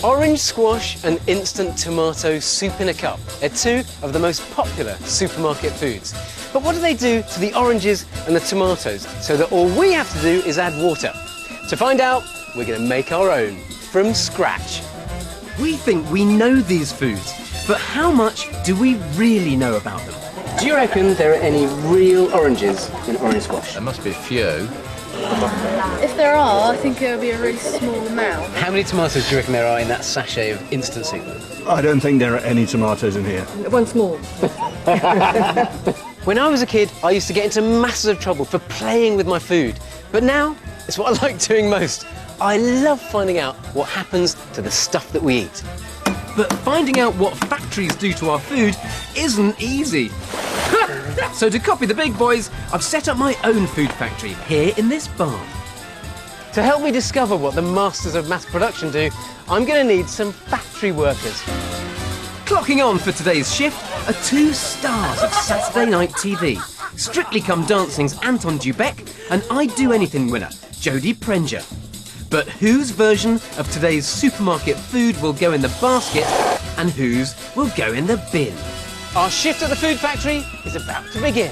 Orange squash and instant tomato soup in a cup. They're two of the most popular supermarket foods. But what do they do to the oranges and the tomatoes so that all we have to do is add water? To find out, we're going to make our own from scratch. We think we know these foods, but how much do we really know about them? Do you reckon there are any real oranges in orange squash? There must be a few. If there are, I think it would be a really small amount. How many tomatoes do you reckon there are in that sachet of instant soup? I don't think there are any tomatoes in here. One small. When I was a kid, I used to get into massive trouble for playing with my food. But now, it's what I like doing most. I love finding out what happens to the stuff that we eat. But finding out what factories do to our food isn't easy. So to copy the big boys, I've set up my own food factory here in this barn. To help me discover what the masters of mass production do, I'm going to need some factory workers. Clocking on for today's shift are two stars of Saturday night TV. Strictly Come Dancing's Anton Dubek and I'd Do Anything winner, Jodie Prenger. But whose version of today's supermarket food will go in the basket and whose will go in the bin? Our shift at the food factory is about to begin.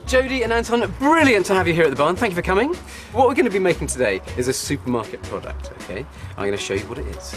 Jodie and Anton, brilliant to have you here at the barn. Thank you for coming. What we're going to be making today is a supermarket product, OK? I'm going to show you what it is.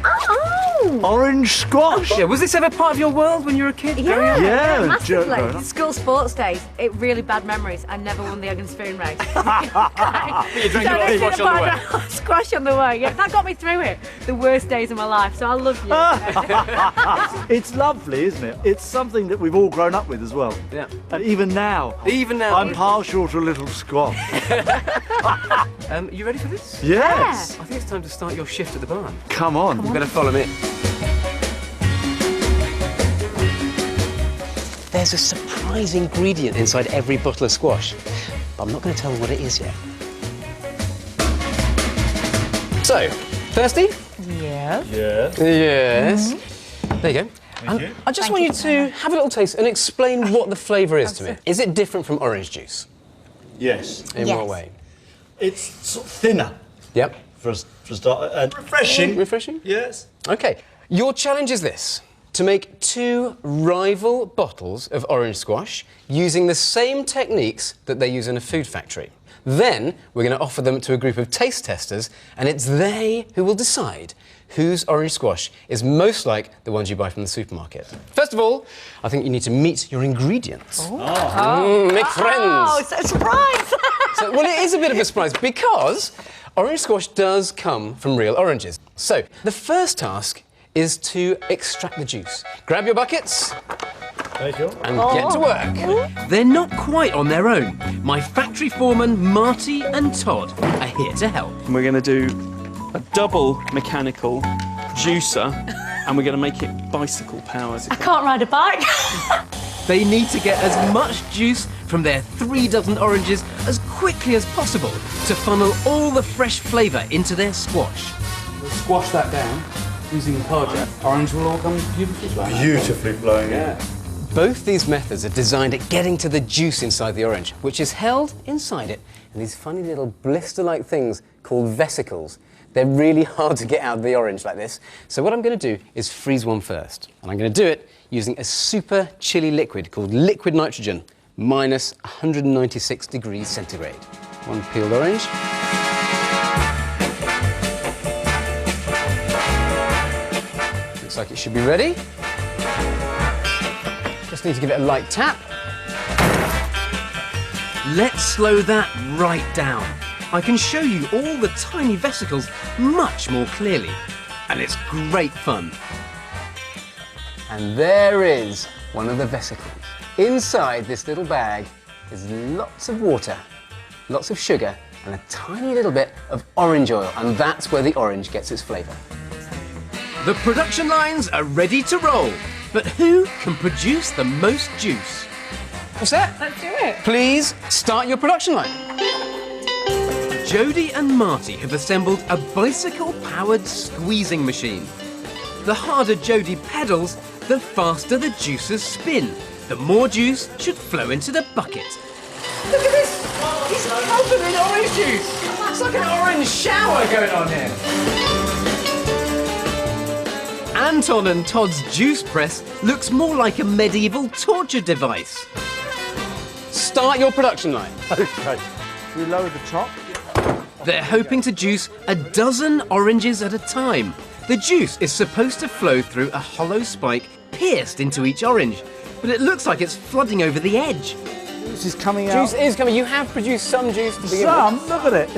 Oh! Orange squash! Yeah, was this ever part of your world when you were a kid? Yeah, Yeah, massively. School sports days, really bad memories. I never won the egg and spoon race. You drank a lot of squash on the way. Squash on the way, yeah. That got me through it. The worst days of my life, so I love you. It's lovely, isn't it? It's something that we've all grown up with as well. Yeah. And even now, I'm partial to a little squash. You ready for this? Yes! I think it's time to start your shift at the barn. Come on. You better follow me. There's a surprise ingredient inside every bottle of squash, but I'm not going to tell you what it is yet. So, thirsty? Yeah. Yes. Yes. There you go. Thank you. I just want you to have a little taste and explain what the flavour is to me. Is it different from orange juice? Yes. In what way? It's sort of thinner. Yep. For a start, and refreshing. Refreshing? Yes. OK. Your challenge is this. To make two rival bottles of orange squash using the same techniques that they use in a food factory. Then we're going to offer them to a group of taste testers, and it's they who will decide whose orange squash is most like the ones you buy from the supermarket. First of all, I think you need to meet your ingredients. Make friends. Oh, it's a surprise! Well, it is a bit of a surprise because orange squash does come from real oranges. So the first task is to extract the juice. Grab your buckets and get to work. They're not quite on their own. My factory foreman, Marty and Todd, are here to help. We're going to do a double mechanical juicer and we're going to make it bicycle powered. I can't ride a bike. They need to get as much juice from their 3 dozen oranges as quickly as possible to funnel all the fresh flavour into their squash. We'll squash that down using the car jet. Orange will all come beautifully flowing. Beautifully flowing. Yeah. Both these methods are designed at getting to the juice inside the orange, which is held inside it in these funny little blister-like things called vesicles. They're really hard to get out of the orange like this. So what I'm going to do is freeze one first. And I'm going to do it using a super chilly liquid called liquid nitrogen, minus 196 degrees centigrade. One peeled orange. Looks like it should be ready. Just need to give it a light tap. Let's slow that right down. I can show you all the tiny vesicles much more clearly. And it's great fun. And there is one of the vesicles. Inside this little bag is lots of water, lots of sugar, and a tiny little bit of orange oil. And that's where the orange gets its flavour. The production lines are ready to roll. But who can produce the most juice? What's that? Let's do it. it. Please start your production line. Jodie and Marty have assembled a bicycle-powered squeezing machine. The harder Jodie pedals, the faster the juicers spin. The more juice should flow into the bucket. Look at this! He's covered in orange juice! It's like an orange shower going on here. Anton and Todd's juice press looks more like a medieval torture device. Start your production line. OK. Should we lower the top? They're hoping to juice a dozen oranges at a time. The juice is supposed to flow through a hollow spike pierced into each orange, but it looks like it's flooding over the edge. Juice is coming out. Juice is coming. You have produced some juice to begin Some? with. Look at it.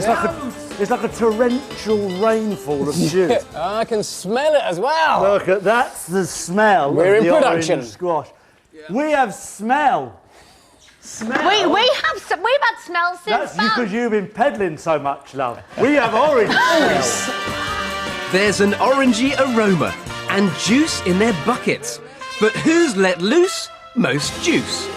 It's like a torrential rainfall of juice. I can smell it as well. Look at that's the smell. We're of in the production. Orange squash. Yeah. We have smell. Smell. We've had smell since That's because you've been peddling so much, love. We have orange smell. There's an orangey aroma and juice in their buckets. But who's let loose most juice?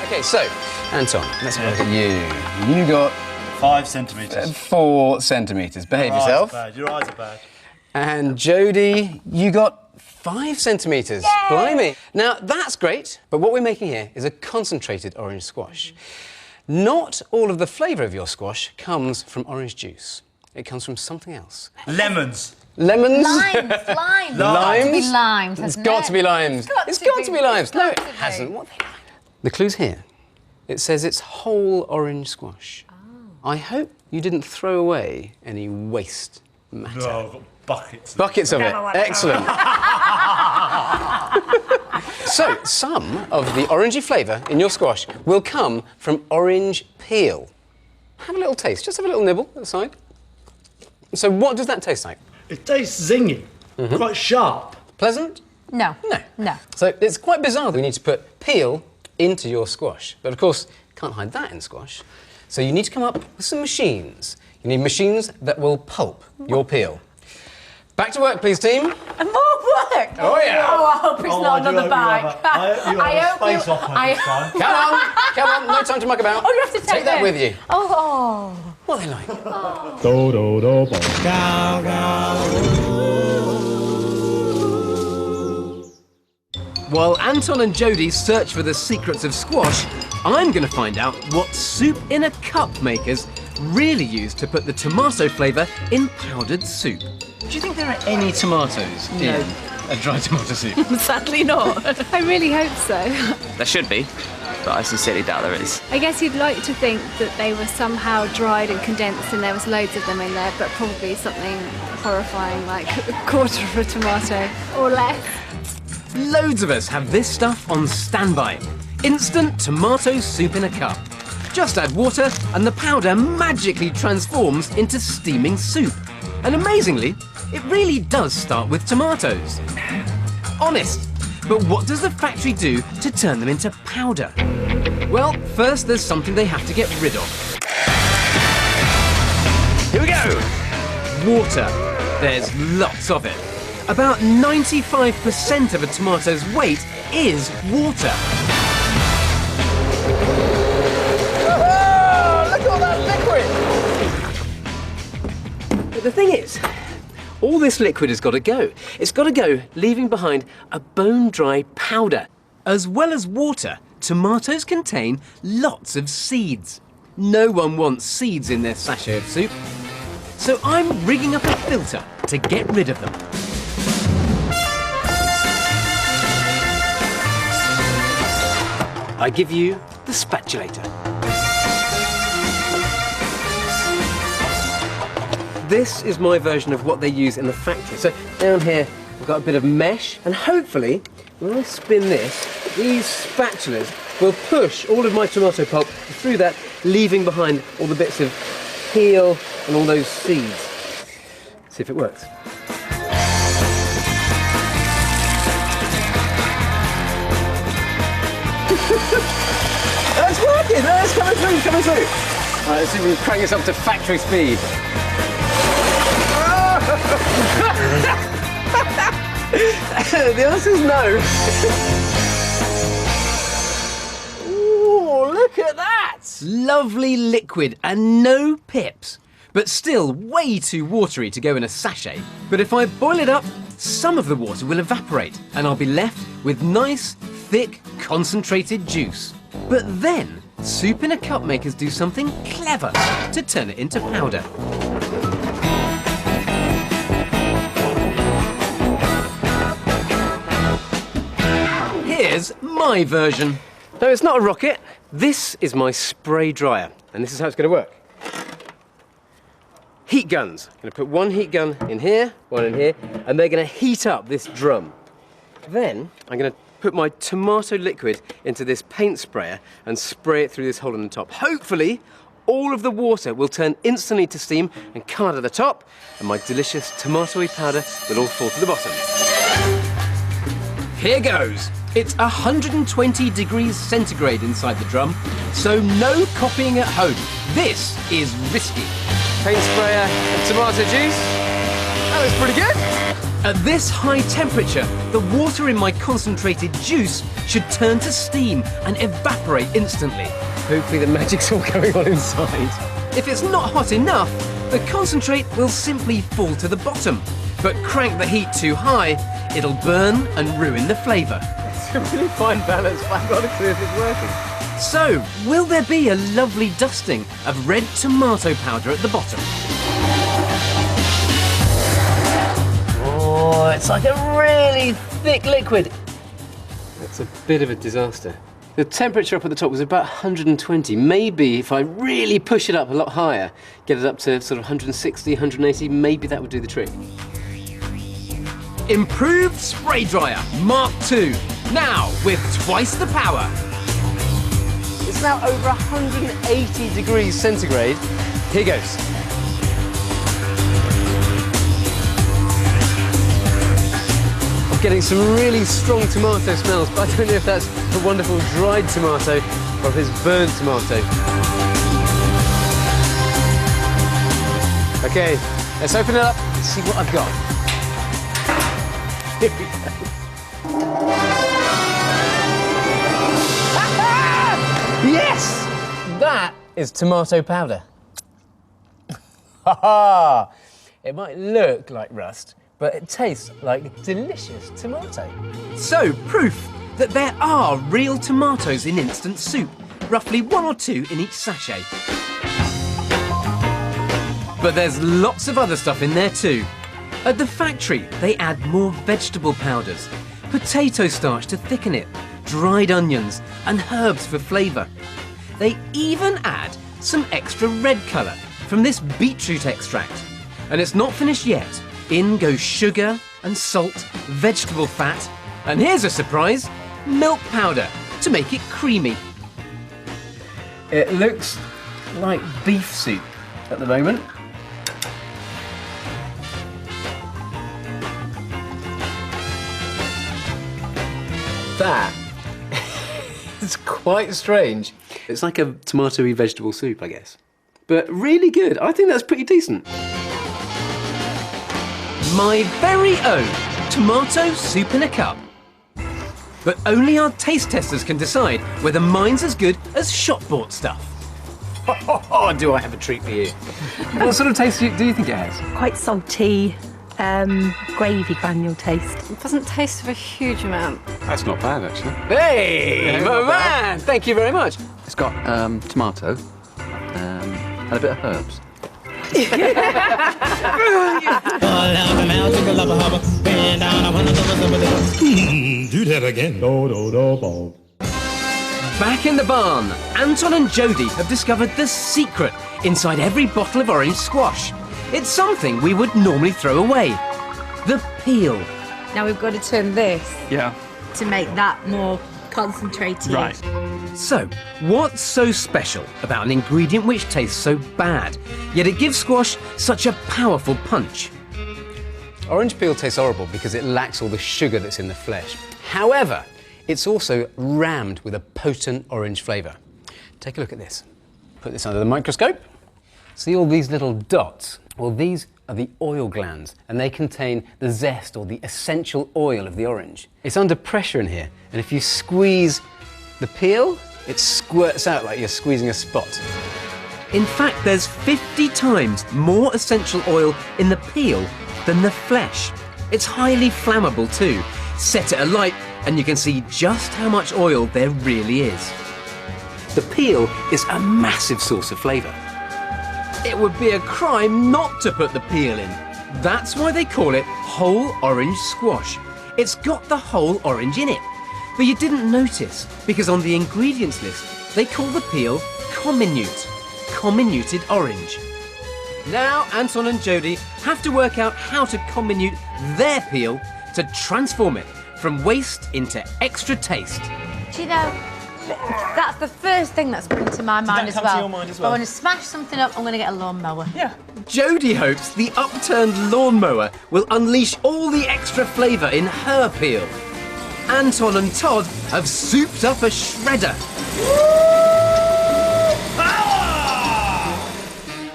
OK, so, Anton, let's have a look at you. You got 5 centimetres. 4 centimetres. Behave yourself. Your eyes are bad. And Jodie, you got 5 centimetres. Blimey. Now, that's great, but what we're making here is a concentrated orange squash. Not all of the flavour of your squash comes from orange juice. It comes from something else. Lemons. Lemons? Limes. Limes? Limes, It's got to be limes. It's got to be limes. No, it got to be. hasn't. What the... The clue's here. It says it's whole orange squash. Oh. I hope you didn't throw away any waste matter. No, I've got buckets. Buckets of it. Excellent. So, some of the orangey flavour in your squash will come from orange peel. Have a little taste. Just have a little nibble at the side. So what does that taste like? It tastes zingy, quite sharp. Pleasant? No. No. No. So it's quite bizarre that we need to put peel into your squash. But of course, can't hide that in squash. So you need to come up with some machines. You need machines that will pulp your peel. Back to work, please, team. More work? Oh, yeah. Oh, I hope it's not another bag. Come on, no time to muck about. Oh, you have to take that them. with you. Oh. What are they like? While Anton and Jodie search for the secrets of squash, I'm going to find out what soup in a cup makers really use to put the tomato flavour in powdered soup. Do you think there are any tomatoes in a dry tomato soup? Sadly not. I really hope so. There should be, but I sincerely doubt there is. I guess you'd like to think that they were somehow dried and condensed and there was loads of them in there, but probably something horrifying like a quarter of a tomato or less. Loads of us have this stuff on standby. Instant tomato soup in a cup. Just add water and the powder magically transforms into steaming soup. And amazingly, it really does start with tomatoes. Honest. But what does the factory do to turn them into powder? Well, first there's something they have to get rid of. Here we go! Water. There's lots of it. About 95% of a tomato's weight is water. Oh, look at all that liquid! But the thing is, all this liquid has got to go. It's got to go, leaving behind a bone-dry powder. As well as water, tomatoes contain lots of seeds. No one wants seeds in their sachet of soup. So I'm rigging up a filter to get rid of them. I give you the spatulator. This is my version of what they use in the factory. So down here, we've got a bit of mesh, and hopefully, when I spin this, these spatulas will push all of my tomato pulp through that, leaving behind all the bits of peel and all those seeds. See if it works. That's working! That's coming through, it's coming through! Right, let's see if we can crank this up to factory speed. The answer is no. Ooh, look at that! Lovely liquid and no pips, but still way too watery to go in a sachet. But if I boil it up, some of the water will evaporate and I'll be left with nice, thick, concentrated juice. But then, soup in a cup makers do something clever to turn it into powder. Here's my version. No, it's not a rocket. This is my spray dryer, and this is how it's going to work. Heat guns. I'm going to put one heat gun in here, one in here, and they're going to heat up this drum. Then I'm going to put my tomato liquid into this paint sprayer and spray it through this hole in the top. Hopefully, all of the water will turn instantly to steam and come out of the top, and my delicious tomatoey powder will all fall to the bottom. Here goes. It's 120 degrees centigrade inside the drum, so no copying at home. This is risky. Paint sprayer and tomato juice. That looks pretty good. At this high temperature, the water in my concentrated juice should turn to steam and evaporate instantly. Hopefully the magic's all going on inside. If it's not hot enough, the concentrate will simply fall to the bottom. But crank the heat too high, it'll burn and ruin the flavour. It's a really fine balance, but I've got to see if it's working. So, will there be a lovely dusting of red tomato powder at the bottom? Oh, it's like a really thick liquid. That's a bit of a disaster. The temperature up at the top was about 120. Maybe if I really push it up a lot higher, get it up to sort of 160, 180, maybe that would do the trick. Improved spray dryer, Mark II. Now with twice the power. It's now over 180 degrees centigrade. Here goes. I'm getting some really strong tomato smells, but I don't know if that's a wonderful dried tomato or if it's burnt tomato. Okay, let's open it up and see what I've got. Here we go. Yes! That is tomato powder. Ha ha! It might look like rust, but it tastes like delicious tomato. So, proof that there are real tomatoes in instant soup, roughly 1 or 2 in each sachet. But there's lots of other stuff in there too. At the factory, they add more vegetable powders, potato starch to thicken it, dried onions and herbs for flavour. They even add some extra red colour from this beetroot extract. And it's not finished yet. In goes sugar and salt, vegetable fat, and here's a surprise, milk powder to make it creamy. It looks like beef soup at the moment. That is quite strange. It's like a tomatoey vegetable soup, I guess. But really good. I think that's pretty decent. My very own tomato soup in a cup. But only our taste testers can decide whether mine's as good as shop-bought stuff. Oh, do I have a treat for you. What sort of taste do you think it has? Quite salty. Gravy granule taste. It doesn't taste of a huge amount. That's not bad, actually. Hey, my man! Thank you very much. It's got tomato and a bit of herbs. Do that again. Back in the barn, Anton and Jody have discovered the secret inside every bottle of orange squash. It's something we would normally throw away. The peel. Now we've got to turn this Yeah. to make that more concentrated. Right. So, what's so special about an ingredient which tastes so bad, yet it gives squash such a powerful punch? Orange peel tastes horrible because it lacks all the sugar that's in the flesh. However, it's also rammed with a potent orange flavour. Take a look at this. Put this under the microscope. See all these little dots? Well, these are the oil glands, and they contain the zest or the essential oil of the orange. It's under pressure in here, and if you squeeze the peel, it squirts out like you're squeezing a spot. In fact, there's 50 times more essential oil in the peel than the flesh. It's highly flammable too. Set it alight and you can see just how much oil there really is. The peel is a massive source of flavour. It would be a crime not to put the peel in. That's why they call it whole orange squash. It's got the whole orange in it. But you didn't notice, because on the ingredients list, they call the peel comminute, comminuted orange. Now Anton and Jodie have to work out how to comminute their peel to transform it from waste into extra taste. Do you know, that's the first thing that springs to my mind as well. To your mind as well? I want to smash something up, I'm going to get a lawnmower. Yeah. Jodie hopes the upturned lawnmower will unleash all the extra flavour in her peel. Anton and Todd have souped up a shredder.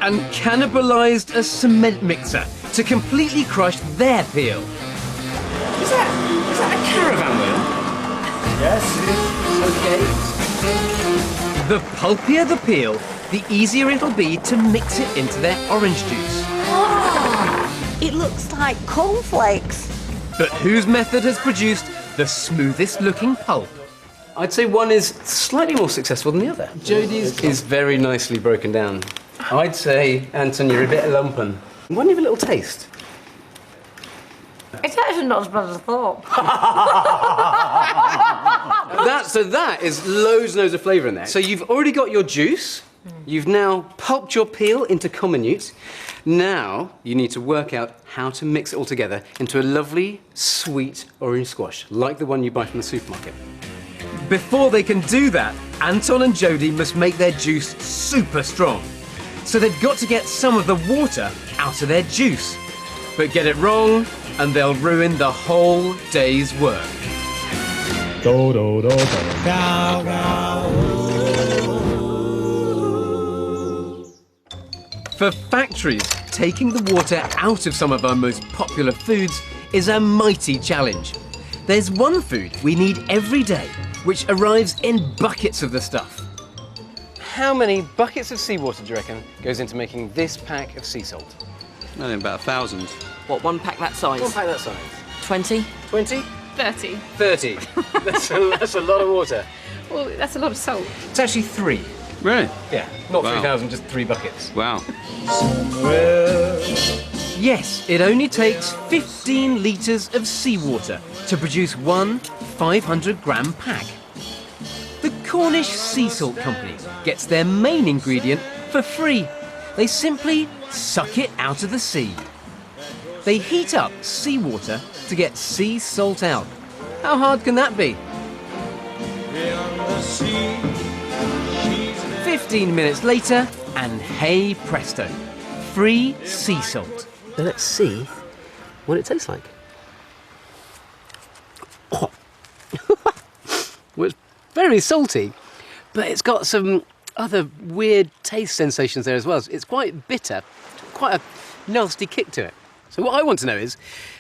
And cannibalised a cement mixer to completely crush their peel. Is that a caravan wheel? Yes, it is. The pulpier the peel, the easier it'll be to mix it into their orange juice. Oh, it looks like cornflakes. But whose method has produced the smoothest looking pulp? I'd say one is slightly more successful than the other. Jodie's is very nicely broken down. I'd say, Anton, you're a bit lumpen. Why don't you have a little taste? It's actually not as bad as I thought. That is loads and loads of flavour in there. So you've already got your juice. You've now pulped your peel into comminute. Now you need to work out how to mix it all together into a lovely, sweet orange squash, like the one you buy from the supermarket. Before they can do that, Anton and Jodie must make their juice super strong. So they've got to get some of the water out of their juice. But get it wrong, and they'll ruin the whole day's work. Do, do, do, do. Go, go. For factories, taking the water out of some of our most popular foods is a mighty challenge. There's one food we need every day, which arrives in buckets of the stuff. How many buckets of seawater do you reckon goes into making this pack of sea salt? I think about 1,000. What, one pack that size? One pack that size. 20? 20? 30. 30. That's a lot of water. Well, that's a lot of salt. It's actually 3. Really? Yeah, not Wow. 3,000, just 3 buckets. Wow. Yes, it only takes 15 litres of seawater to produce one 500-gram pack. The Cornish Sea Salt Company gets their main ingredient for free. They simply suck it out of the sea. They heat up seawater to get sea salt out. How hard can that be? 15 minutes later, and hey presto, free sea salt. Now let's see what it tastes like. Oh. Well, it's very salty, but it's got some other weird taste sensations there as well. It's quite bitter, quite a nasty kick to it. So what I want to know is,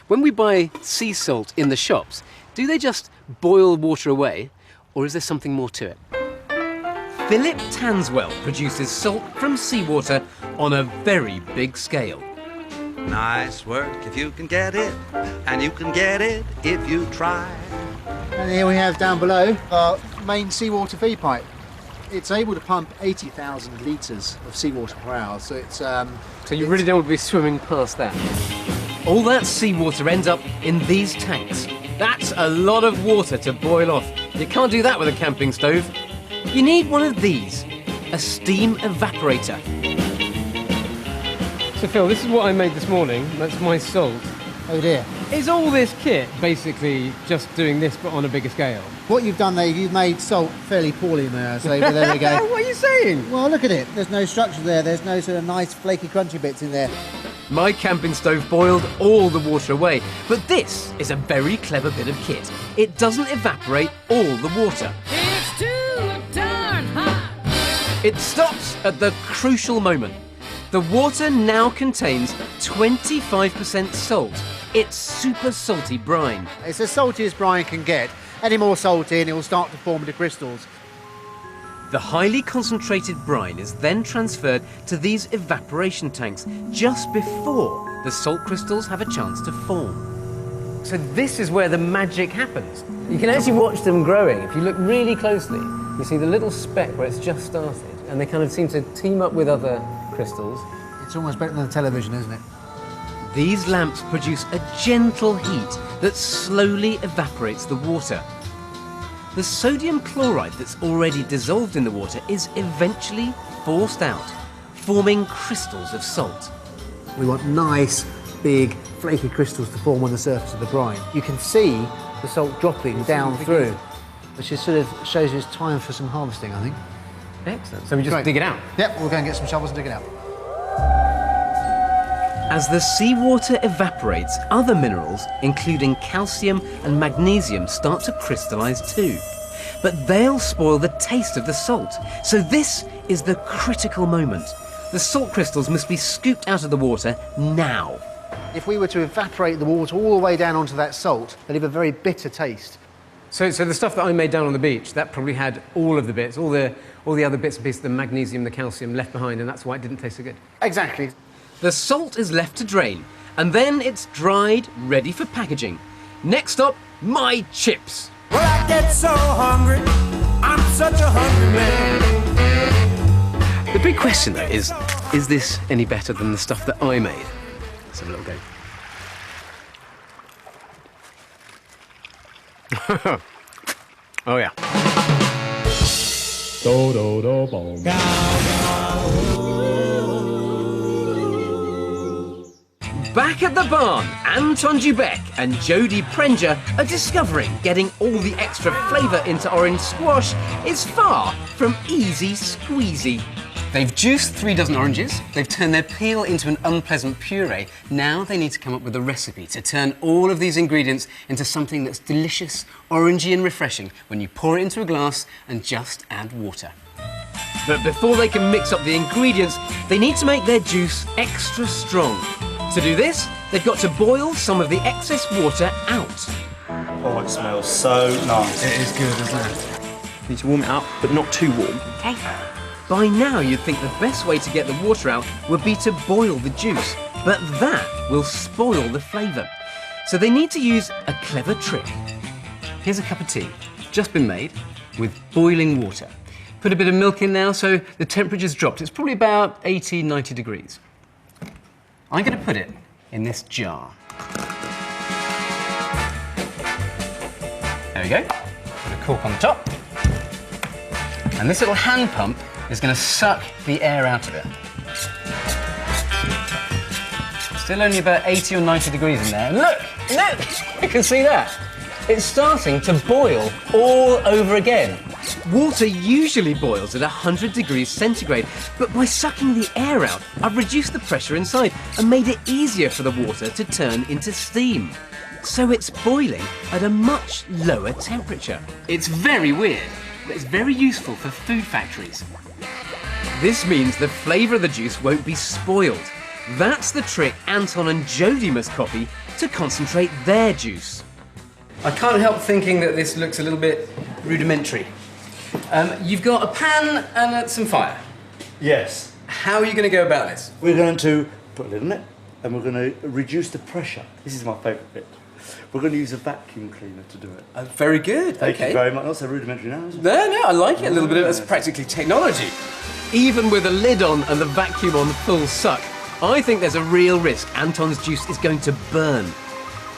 when we buy sea salt in the shops, do they just boil water away, or is there something more to it? Philip Tanswell produces salt from seawater on a very big scale. Nice work if you can get it, and you can get it if you try. And here we have down below our main seawater feed pipe. It's able to pump 80,000 litres of seawater per hour, so it's... So you really don't want to be swimming past that? All that seawater ends up in these tanks. That's a lot of water to boil off. You can't do that with a camping stove. You need one of these, a steam evaporator. So Phil, this is what I made this morning. That's my salt. Oh dear. Is all this kit basically just doing this but on a bigger scale? What you've done there, you've made salt fairly poorly, may I say, but there we go. What are you saying? Well, look at it. There's no structure there. There's no sort of nice flaky crunchy bits in there. My camping stove boiled all the water away, but this is a very clever bit of kit. It doesn't evaporate all the water. It's too darn hot. It stops at the crucial moment. The water now contains 25% salt. It's super salty brine. It's as salty as brine can get. Any more salt in, it will start to form into crystals. The highly concentrated brine is then transferred to these evaporation tanks just before the salt crystals have a chance to form. So this is where the magic happens. You can actually watch them growing. If you look really closely, you see the little speck where it's just started, and they kind of seem to team up with other crystals. It's almost better than the television, isn't it? These lamps produce a gentle heat that slowly evaporates the water. The sodium chloride that's already dissolved in the water is eventually forced out, forming crystals of salt. We want nice, big, flaky crystals to form on the surface of the brine. You can see the salt dropping down through, which is sort of shows you it's time for some harvesting, I think. Excellent. So we just dig it out? Yep, we'll go and get some shovels and dig it out. As the seawater evaporates, other minerals, including calcium and magnesium, start to crystallize too. But they'll spoil the taste of the salt. So this is the critical moment. The salt crystals must be scooped out of the water now. If we were to evaporate the water all the way down onto that salt, they'd have a very bitter taste. So the stuff that I made down on the beach, that probably had all of the bits, all the other bits and pieces, the magnesium, the calcium left behind, and that's why it didn't taste so good. Exactly. The salt is left to drain, and then it's dried, ready for packaging. Next up, my chips. Well, I get so hungry, I'm such a hungry man. The big question, though, is this any better than the stuff that I made? Let's have a little go. Oh, yeah. Do, do, do, boom. Back at the barn, Anton Dubek and Jodie Prenger are discovering getting all the extra flavour into orange squash is far from easy squeezy. They've juiced 3 dozen oranges, they've turned their peel into an unpleasant puree. Now they need to come up with a recipe to turn all of these ingredients into something that's delicious, orangey and refreshing when you pour it into a glass and just add water. But before they can mix up the ingredients, they need to make their juice extra strong. To do this, they've got to boil some of the excess water out. Oh, it smells so nice. It is good, isn't it? You need to warm it up, but not too warm. Okay. By now, you'd think the best way to get the water out would be to boil the juice, but that will spoil the flavour. So they need to use a clever trick. Here's a cup of tea, just been made, with boiling water. Put a bit of milk in now, so the temperature's dropped. It's probably about 80, 90 degrees. I'm going to put it in this jar. There we go. Put a cork on the top. And this little hand pump is going to suck the air out of it. Still only about 80 or 90 degrees in there. And look! You can see that. It's starting to boil all over again. Water usually boils at 100 degrees centigrade, but by sucking the air out, I've reduced the pressure inside and made it easier for the water to turn into steam. So it's boiling at a much lower temperature. It's very weird, but it's very useful for food factories. This means the flavour of the juice won't be spoiled. That's the trick Anton and Jodie must copy to concentrate their juice. I can't help thinking that this looks a little bit rudimentary. You've got a pan and some fire. Yes. How are you going to go about this? We're going to put a lid on it and we're going to reduce the pressure. This is my favourite bit. We're going to use a vacuum cleaner to do it. Very good. Thank you very much. Not so rudimentary now, is it? No, I like it a little bit. It's practically technology. Even with a lid on and the vacuum on full suck, I think there's a real risk Anton's juice is going to burn.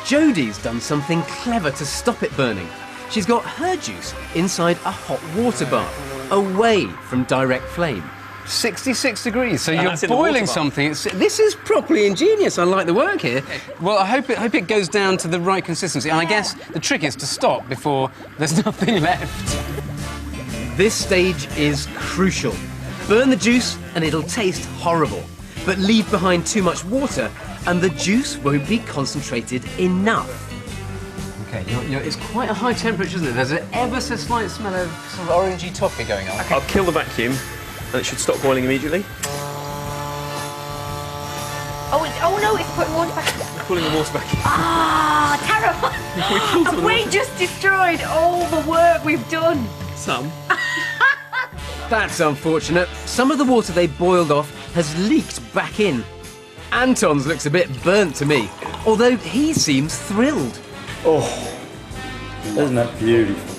Jodie's done something clever to stop it burning. She's got her juice inside a hot water bath, away from direct flame. 66 degrees, so you're boiling something. This is properly ingenious. I like the work here. Well, I hope it goes down to the right consistency. And I guess the trick is to stop before there's nothing left. This stage is crucial. Burn the juice and it'll taste horrible. But leave behind too much water and the juice won't be concentrated enough. Okay, it's quite a high temperature, isn't it? There's an ever so slight smell of sort of orangey toffee going on. Okay. I'll kill the vacuum and it should stop boiling immediately. Oh no, it's putting water back. We're pulling the water back in. Ah, terrible. We just destroyed all the work we've done. Some. That's unfortunate. Some of the water they boiled off has leaked back in. Anton's looks a bit burnt to me, although he seems thrilled. Oh, isn't that beautiful?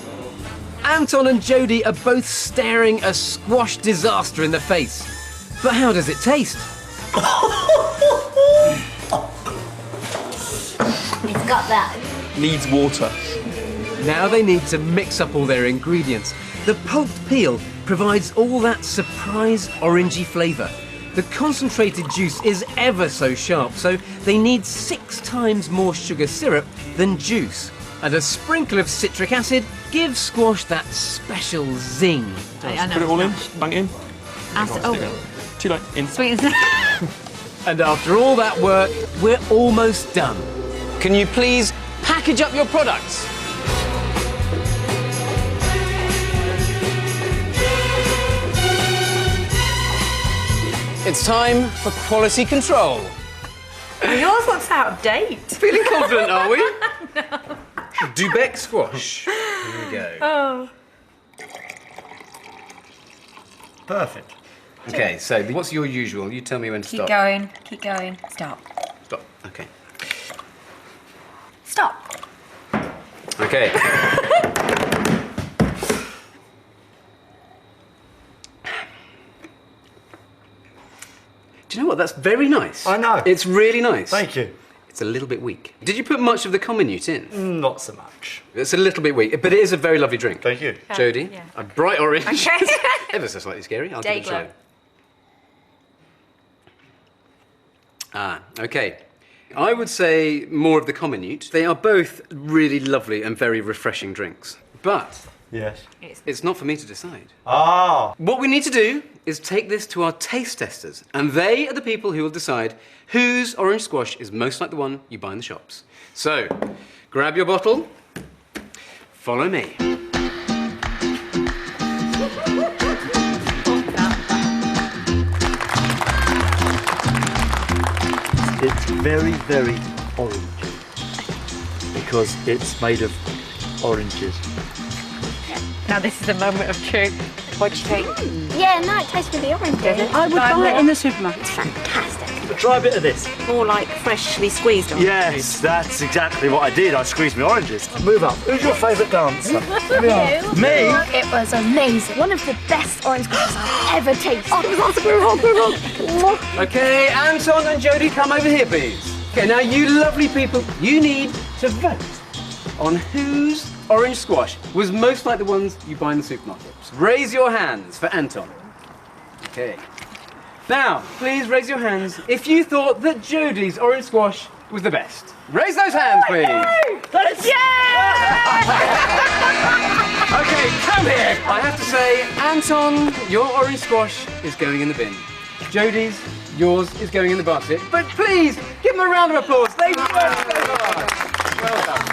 Anton and Jodie are both staring a squash disaster in the face. But how does it taste? It's got that. Needs water. Now they need to mix up all their ingredients. The pulped peel provides all that surprise orangey flavour. The concentrated juice is ever so sharp, so they need 6 times more sugar syrup than juice. And a sprinkle of citric acid gives squash that special zing. I know. Put it all in, bang it in. Acid. Oh, Too late, in. sweet. And after all that work, we're almost done. Can you please package up your products? It's time for quality control. Yours looks out of date. Feeling confident, are we? No. Dubec squash. Here we go. Oh. Perfect. Okay, so what's your usual? You tell me when to Keep stop. going. Keep going. Stop. Stop. Okay. Stop. Okay. Do you know what? That's very nice. I know. It's really nice. Thank you. It's a little bit weak. Did you put much of the comminute in? Not so much. It's a little bit weak, but it is a very lovely drink. Thank you. Jodie, yeah. a bright orange. Okay. Ever so slightly scary. I'll give it a Dayglow. try. Okay. I would say more of the comminute. They are both really lovely and very refreshing drinks. But Yes. it's not for me to decide. Ah. What we need to do is take this to our taste testers, and they are the people who will decide whose orange squash is most like the one you buy in the shops. So, grab your bottle, follow me. It's very, very orangey because it's made of oranges. Now this is a moment of truth. What do you think? Yeah, no, it tastes really orange, does it? I would buy it in the supermarket. It's fantastic. Try a bit of this. More like freshly squeezed orange. Yes, that's exactly what I did. I squeezed my oranges. Move up. Who's your favourite dancer? Me? It was amazing. One of the best orange squashes I've ever tasted. Oh, it was awesome. Okay, Anton and Jodie, come over here, please. Okay, now you lovely people, you need to vote on whose orange squash was most like the ones you buy in the supermarkets. Raise your hands for Anton. Okay. Now, please raise your hands if you thought that Jodie's orange squash was the best. Raise those hands, please. Okay, come here. I have to say, Anton, your orange squash is going in the bin. Jodie's, yours is going in the basket. But please, give them a round of applause. They worked so hard. Well done.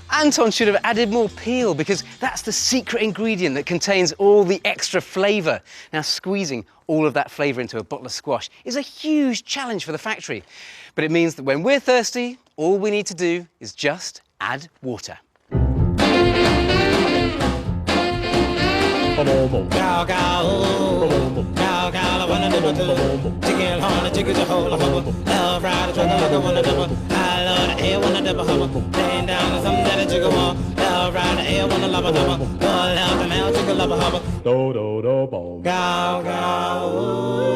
Anton should have added more peel because that's the secret ingredient that contains all the extra flavour. Now, squeezing all of that flavour into a bottle of squash is a huge challenge for the factory. But it means that when we're thirsty, all we need to do is just add water. Do do do boom. Go go.